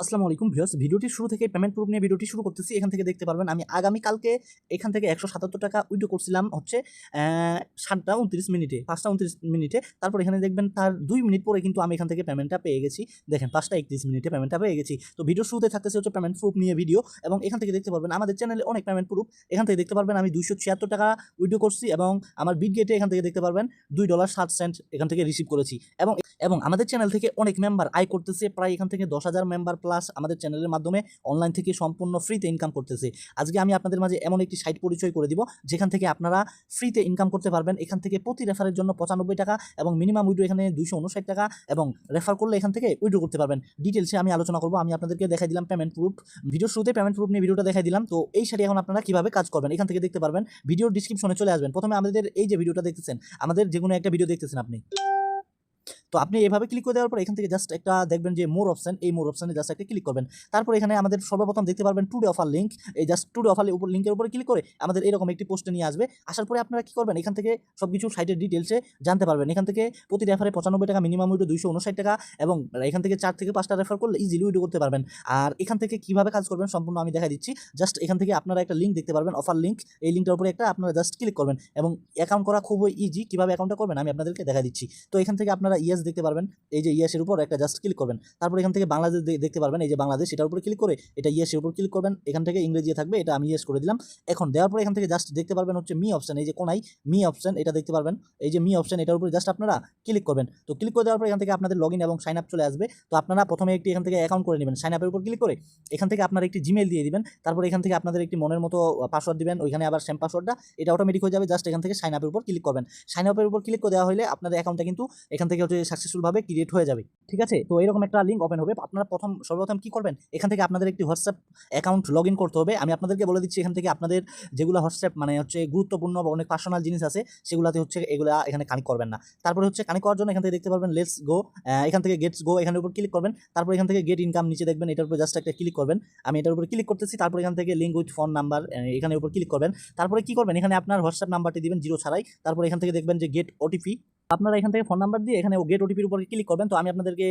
আসসালামু আলাইকুম ভিউয়ার্স, ভিডিওটি শুরু থেকে পেমেন্ট প্রুফ নিয়ে ভিডিওটি শুরু করতেছি। এখান থেকে দেখতে পারবেন আমি আগামীকালকে এখান থেকে 177 টাকা উইথড্র করছিলাম হচ্ছে 7টা 29 মিনিটে, 5টা 29 মিনিটে। তারপর এখানে দেখবেন তার 2 মিনিট পরে কিন্তু আমি এখান থেকে পেমেন্টটা পেয়ে গেছি। দেখেন 5টা 31 মিনিটে পেমেন্টটা পেয়ে গেছি। তো ভিডিও শুরুতে থাকতেছে হচ্ছে পেমেন্ট প্রুফ নিয়ে ভিডিও, এবং এখান থেকে দেখতে পারবেন আমাদের চ্যানেলে অনেক পেমেন্ট প্রুফ। এখান থেকে দেখতে পারবেন আমি 276 টাকা উইথড্র করছি, এবং আমার বিটগেটে এখান থেকে দেখতে পারবেন $2.60 এখান থেকে রিসিভ করেছি। এবং এবং আমাদের চ্যানেল থেকে অনেক মেম্বার আয় করতেছে, প্রায় এখান থেকে 10,000 মেম্বার প্লাস আমাদের চ্যানেলের মাধ্যমে অনলাইন থেকে সম্পূর্ণ ফ্রিতে ইনকাম করতেছে। আজকে আমি আপনাদের মাঝে এমন একটি সাইট পরিচয় করে দিব যেখান থেকে আপনারা ফ্রিতে ইনকাম করতে পারবেন। এখান থেকে প্রতি রেফারের জন্য 95 টাকা এবং মিনিমাম উইড্রো এখানে 259 টাকা, এবং রেফার করলে এখান থেকে উইড্রো করতে পারবেন। ডিটেলসে আমি আলোচনা করবো। আমি আপনাদেরকে দেখাই দিলাম পেমেন্ট প্রুফ, ভিডিও শুরুতে পেমেন্ট প্রুফ নিয়ে ভিডিওটা দেখাই দিলাম। তো এই সাইটে এখন আপনারা কিভাবে কাজ করবেন এখান থেকে দেখতে পারবেন। ভিডিওর ডিসক্রিপশনে চলে আসবেন। প্রথমে আমাদের এই যে ভিডিওটা দেখতেছেন, আমাদের যে কোনো একটা ভিডিও দেখতেছেন আপনি, তো আপনি এভাবে ক্লিক করে দেওয়ার পর এখান থেকে জাস্ট একটা দেখবেন যে মোর অপশন, এই মোর অপশনে জাস্ট একটা ক্লিক করবেন। তারপর এখানে আমাদের সর্বপ্রথম দেখতে পারবেন টুডে অফার লিঙ্ক। এই জাস্ট টুডে অফার উপর লিঙ্কের উপরে ক্লিক করে আমাদের এরকম একটি পোস্টে নিয়ে আসবে। আসার পরে আপনারা কি করবেন, এখান থেকে সবকিছু সাইটের ডিটেলসে জানতে পারবেন। এখান থেকে প্রতি রেফারে 95 টাকা, মিনিমাম উইড্রো 259 টাকা, এবং এখান থেকে 4 থেকে 5টা রেফার করলে ইজিলি উইড্রো করতে পারবেন। আর এখান থেকে কিভাবে কাজ করবেন সম্পূর্ণ আমি দেখা দিচ্ছি। জাস্ট এখান থেকে আপনারা একটা লিঙ্ক দেখতে পারবেন, অফার লিঙ্ক। এই লিঙ্কটার উপরে একটা আপনারা জাস্ট ক্লিক করবেন, এবং অ্যাকাউন্ট করা খুবই ইজি। কিভাবে অ্যাকাউন্টটা করবেন আমি আপনাদেরকে দেখা দিচ্ছি। তো এখান থেকে আপনারা ইয়েস দেখতে পারবেন, এই যে ইয়েসের উপর একটা জাস্ট ক্লিক করবেন। তারপর এখান থেকে বাংলাদেশ দেখতে পারবেন, এই যে বাংলাদেশ, এটার উপরে ক্লিক করে এটা ইয়েসের উপর ক্লিক করবেন। এখান থেকে ইংরেজি থাকবে, এটা আমি ইয়েস করে দিলাম। এখন দেওয়ার পরে এখান থেকে জাস্ট দেখতে পারবেন হচ্ছে মি অপশন, এই যে কোনায় মি অপশন, এটা দেখতে পারবেন। এই যে মি অপশন, এটার উপরে জাস্ট আপনারা ক্লিক করবেন। তো ক্লিক করে দেওয়ার পরে এখান থেকে আপনাদের লগ ইন এবং সাইন আপ চলে আসবে। তো আপনারা প্রথমে একটি এখান থেকে অ্যাকাউন্ট করে নেবেন। সাইন আপের উপর ক্লিক করে এখান থেকে আপনার একটি জিমেল দিয়ে দিবেন। তারপর এখান থেকে আপনাদের একটি মনের মতো পাসওয়ার্ড দিবেন, ওইখানে আবার সেম পাসওয়ার্ডটা, এটা অটোমেটিক হয়ে যাবে। জাস্ট এখান থেকে সাইন আপের উপর ক্লিক করবেন। সাইন আপের উপর ক্লিক করে দেওয়া হলে আপনাদের অ্যাকাউন্টটা কিন্তু এখান থেকে হচ্ছে সাকসেসফুলভাবে ক্রিয়েট হয়ে যাবে। ঠিক আছে, তো এরকম একটা লিঙ্ক ওপেন হবে। আপনারা সর্বপ্রথম কি করবেন, এখান থেকে আপনাদের একটি হোয়াটসঅ্যাপ অ্যাকাউন্ট লগ ইন করতে হবে। আমি আপনাদেরকে বলে দিচ্ছি, এখান থেকে আপনাদের যেগুলো হোয়াটসঅ্যাপ মানে হচ্ছে গুরুত্বপূর্ণ বা অনেক পার্সোনাল জিনিস আছে, সেগুলোতে হচ্ছে এগুলা এখানে কানেক্ট করবেন না। তারপরে হচ্ছে কানেক্ট করার জন্য এখান থেকে দেখতে পারবেন লেটস গো, এখান থেকে গেটস গো, এখানের উপর ক্লিক করবেন। তারপর এখান থেকে গেট ইনকাম নিচে দেখবেন, এটার উপর জাস্ট একটা ক্লিক করবেন। আমি এটার উপর ক্লিক করতেছি। তারপর এখান থেকে লিঙ্ক উইথ ফোন নাম্বার, এখানের উপর ক্লিক করবেন। তারপরে কি করবেন, এখানে আপনার হোয়াটসঅ্যাপ নাম্বারটি দিবেন জিরো ছাড়াই। তারপর এখান থেকে দেখবেন যে গেট ওটিপি, আপনারা এখান থেকে ফোন নাম্বার দিয়ে এখানে গেট ওটিপির উপরে ক্লিক করবেন। তো আমি আপনাদেরকে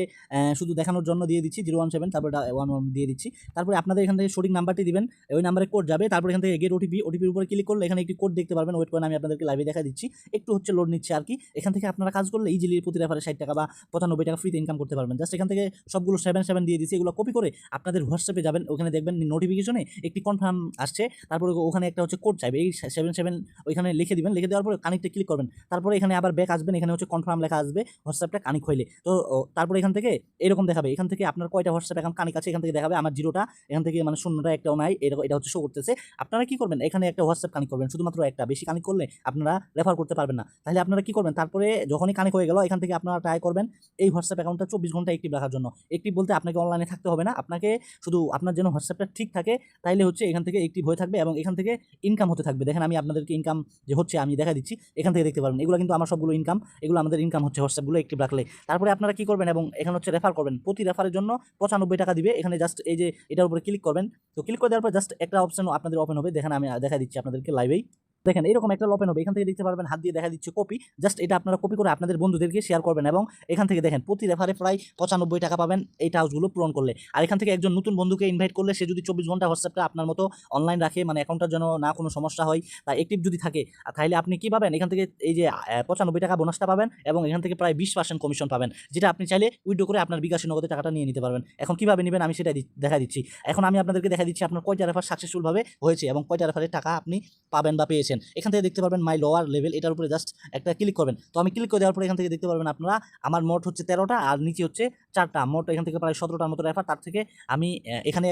শুধু দেখানোর জন্য দিয়ে দিচ্ছি 017, তারপর 11 দিয়ে দিচ্ছি। তারপরে আপনাদের এখান থেকে সঠিক নাম্বারটি দিবেন, ওই নাম্বারে কোড যাবে। তারপর এখান থেকে গেট ওটিপির উপরে ক্লিক করলে এখানে একটি কোড দেখতে পারবেন। ওয়েট করেন, আমি আপনাদেরকে লাইভে দেখা দিচ্ছি। একটু হচ্ছে লোড নিচ্ছে আর কি। এখান থেকে আপনারা কাজ করলে ইজিলি প্রতি রেফারে 60 টাকা বা 95 টাকা ফ্রিতে ইনকাম করতে পারবেন। জাস্ট এখান থেকে সবগুলো 7 দিয়ে দিচ্ছি। এগুলো কপি করে আপনাদের হোয়াটসঅ্যাপে যাবেন, ওখানে দেখবেন নোটিফিকেশনে একটি কনফার্ম আসছে। তারপরে ওখানে একটা হচ্ছে কোড চাইবে, এই 77 ওইখানে লিখে দিবেন। লিখে দেওয়ার পরে কানেক্টে ক্লিক করবেন। তারপরে এখানে আবার ব্যাক আসবেন, এখানে হচ্ছে কনফার্ম লেখা আসবে হোয়াটসঅ্যাপটা কানেক্ট হইলে। তো তারপরে এখান থেকে এরকম দেখাবে, এখান থেকে আপনার কয়টা হোয়াটসঅ্যাপ অ্যাকাউন্ট কানেক্ট আছে এখান থেকে দেখাবে। আমার জিরোটা, এখান থেকে মানে শূন্যটা একটাও নাই, এটা হচ্ছে শো করতেছে। আপনারা কি করবেন, এখানে একটা হোয়াটসঅ্যাপ কানেক্ট করবেন, শুধুমাত্র একটা, বেশি কানেক্ট করলে আপনারা রেফার করতে পারবেন না। তাহলে আপনারা কি করবেন, তারপরে যখনই কানেক্ট হয়ে গেল এখান থেকে আপনারা ট্রাই করবেন এই হোয়াটসঅ্যাপ অ্যাকাউন্টটা 24 ঘন্টা অ্যাক্টিভ রাখার জন্য। অ্যাক্টিভ বলতে আপনাকে অনলাইনে থাকতে হবে না, আপনাকে শুধু আপনার যেন হোয়াটসঅ্যাপটা ঠিক থাকে, তাইলে হচ্ছে এখান থেকে অ্যাক্টিভ হয়ে থাকবে এবং এখান থেকে ইনকাম হতে থাকবে। দেখেন আমি আপনাদেরকে ইনকাম যে হচ্ছে আমি দেখা দিচ্ছি, এখান থেকে দেখতে পারবেন। এগুলো কিন্তু আমার সবগুলো ইনকাম, এগুলো আমাদের ইনকাম হচ্ছে হোয়াটসঅ্যাপগুলো অ্যাক্টিভ রাখলে। তারপরে আপনারা কি করবেন, এবং এখানে হচ্ছে রেফার করবেন, প্রতি রেফারের জন্য 95 টাকা দিবে। এখানে জাস্ট এই যে এটার উপরে ক্লিক করবেন। তো ক্লিক করে দেওয়ার পর জাস্ট একটা অপশন আপনাদের ওপেন হবে। দেখেন আমি দেখা দিচ্ছি আপনাদেরকে লাইভেই। দেখেন এরকম একটা ওপেন হবে। এখান থেকে দেখতে পারবেন হাত দিয়ে দেখা দিচ্ছে কপি। জাস্ট এটা আপনারা কপি করে আপনাদের বন্ধুদেরকে শেয়ার করবেন, এবং এখান থেকে দেখেন প্রতি রেফারে প্রায় 95 টাকা পাবেন এই টাস্কগুলো পূরণ করলে। আর এখান থেকে একজন নতুন বন্ধুকে ইনভাইট করলে সে যদি 24 ঘন্টা হোয়াটসঅ্যাপটা আপনার মতো অনলাইন রাখে, মানে অ্যাকাউন্টটার জন্য না কোনো সমস্যা হয়, তা অ্যাক্টিভ যদি থাকে, তাহলে আপনি কি পাবেন, এখান থেকে এই যে 95 টাকা বোনাসটা পাবেন, এবং এখান থেকে প্রায় 20% কমিশন পাবেন, যেটা আপনি চাইলে উইথড্র করে আপনার বিকাশে নগদে টাকাটা নিয়ে নিতে পারবেন। এখন কিভাবে নেবেন আমি সেটা দেখা দিচ্ছি। এখন আমি আপনাদেরকে দেখা দিচ্ছি আপনার কয়টা রেফার সাকসেসফুলভাবে হয়েছে এবং কয়টা রেফারের টাকা আপনি পাবেন বা পেয়েছেন। এখান থেকে দেখতে পারবেন মাই লোয়ার লেভেল, এটার উপরে জাস্ট একটা ক্লিক করবেন। তো আমি ক্লিক করে দেওয়ার পরে এখান থেকে দেখতে পারবেন আপনারা আমার মোট হচ্ছে 13টা আর নিচে হচ্ছে 4টা, মোট এখান থেকে প্রায় 17টার মতো রেফার। তার থেকে আমি এখানে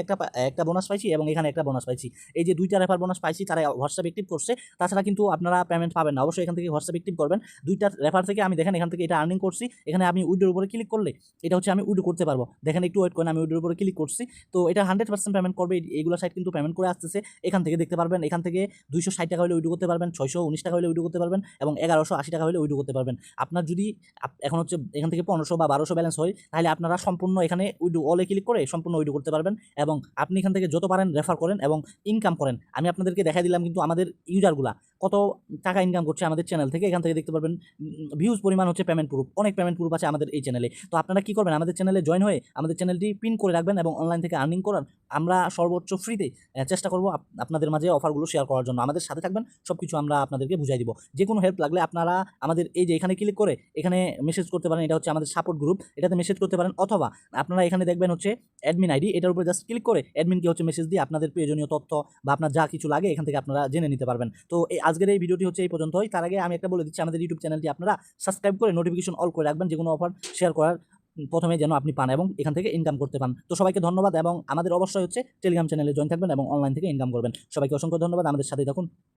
একটা বোনাস পাইছি এবং এখানে একটা বোনাস পাইছি। এই যে 2টা রেফার বোনাস পাইছি, তারা হোয়াটসঅ্যাপ অ্যাক্টিভ করছে। তাছাড়া কিন্তু আপনারা পেমেন্ট পাবেন না, অবশ্যই এখান থেকে হোয়াটসঅ্যাপ অ্যাক্টিভ করবেন। 2টা রেফার থেকে আমি দেখেন এখান থেকে এটা আর্নিং করছি। এখানে আমি উইড্রোর উপরে ক্লিক করলে এটা হচ্ছে আমি উইড্রো করতে পারবো। দেখেন একটু ওয়েট করেন, আমি উইড্রোর উপরে ক্লিক করছি। তো এটা 100% পেমেন্ট করবে, এইগুলো সাইট কিন্তু পেমেন্ট করে আসতেছে। এখান থেকে দেখতে পারবেন, এখান থেকে 260 টাকা হলে উইড্রো উইথড্র করতে পারবেন, 619 টাকা হলে উইথড্র করতে পারবেন এবং 1180 টাকা হলে উইথড্র করতে পারবেন। আপনার যদি এখন হচ্ছে এখান থেকে 1500 বা 1200 ব্যালেন্স হয়, তাহলে আপনারা সম্পূর্ণ এখানে উইথড্র অলে ক্লিক করে সম্পূর্ণ উইথড্র করতে পারবেন এবং আপনি এখান থেকে যত পারেন রেফার করেন এবং ইনকাম করেন। আমি আপনাদেরকে দেখাই দিলাম কিন্তু আমাদের ইউজারগুলা কত টাকা ইনকাম করছে আমাদের চ্যানেল থেকে। এখান থেকে দেখতে পারবেন ভিউজ পরিমাণ হচ্ছে পেমেন্ট প্রুফ, অনেক পেমেন্ট প্রুফ আছে আমাদের এই চ্যানেলে। তো আপনারা কি করবেন, আমাদের চ্যানেলে জয়েন হয়ে আমাদের চ্যানেলটি পিন করে রাখবেন এবং অনলাইন থেকে আর্নিং করার আমরা সর্বোচ্চ ফ্রিতে চেষ্টা করব আপনাদের মাঝে অফারগুলো শেয়ার করার জন্য। আমাদের সাথে থাকবেন, সব কিছু আমরা আপনাদেরকে বুঝাই দিব। যে কোনো হেল্প লাগলে আপনারা আমাদের এই যে এখানে ক্লিক করে এখানে মেসেজ করতে পারেন, এটা হচ্ছে আমাদের সাপোর্ট গ্রুপ, এটাতে মেসেজ করতে পারেন, অথবা আপনারা এখানে দেখবেন হচ্ছে অ্যাডমিন আইডি, এটার উপরে জাস্ট ক্লিক করে অ্যাডমিনকে হচ্ছে মেসেজ দিয়ে আপনাদের প্রয়োজনীয় তথ্য বা আপনার যা কিছু লাগে এখান থেকে আপনারা জেনে নিতে পারবেন। তো এই আজকের এই ভিডিওটি হচ্ছে এই পর্যন্তই। তার আগে আমি একটা বলে দিচ্ছি, আমাদের ইউটিউব চ্যানেলটি আপনারা সাবস্ক্রাইব করে নোটিফিকেশন অল করে রাখবেন, যে কোনো অফার শেয়ার করার প্রথমে যেন আপনি পান এবং এখান থেকে ইনকাম করতে পান। তো সবাইকে ধন্যবাদ এবং আমাদের অবশ্যই হচ্ছে টেলিগ্রাম চ্যানেলে জয়েন থাকবেন এবং অনলাইন থেকে ইনকাম করবেন। সবাইকে অসংখ্য ধন্যবাদ, আমাদের সাথেই থাকুন।